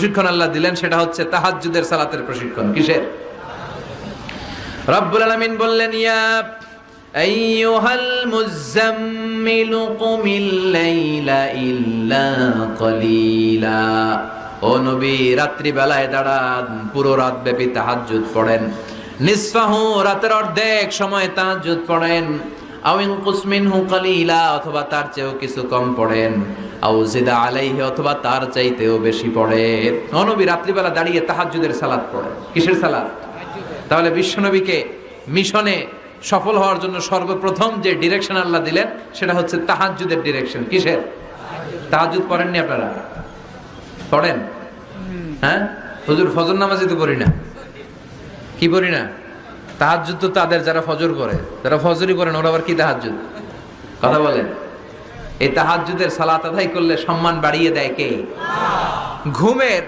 প্রশিক্ষণ আল্লাহ দিলেন, সেটা হচ্ছে তাহাজ্জুদের সালাতের প্রশিক্ষণ। কিসের? রব্বুল আলামিন বললেন, ইয়া আইয়ুহাল মুযাম্মিলু কুমিল লাইলা ইল্লা কলিলা। ও নবী, রাত্রি বেলায় দাঁড়ান, পুরো রাত ব্যাপী তাহাজ্জুদ পড়েন। নিসফাহু, রাতের অর্ধেক সময় তাহাজ্জুদ পড়েন। আও ইনকুস মিনহু কালিলা, অথবা তার চেয়েও কিছু কম পড়েন। আও জিদা আলাইহি, অথবা তার চাইতেও বেশি পড়েন। ও নবী, রাত্রিবেলা দাঁড়িয়ে তাহাজ্জুদের সালাত পড়েন। কিসের সালাত? তাহলে বিশ্বনবীকে মিশনে সফল হওয়ার জন্য সর্বপ্রথম যে ডিরেকশন আল্লাহ দিলেন সেটা হচ্ছে তাহাজ্জুদের ডিরেকশন। কিসের? তাহাজ্জুদ পড়েননি আপনারা? পড়েন? হ্যাঁ হুজুর, ফজর নামাজই তো পড়ি না। কি পড়ি না? তাহাজ্জুদ তো তাদের যারা ফজর পড়ে, যারা ফজরই পড়েন ওরা আবার কি তাহাজ্জুদ? কথা বলেন। এই তাহাজ্জুদের সালাত আদায় করলে সম্মান বাড়িয়ে দেয় কে? ঘুমের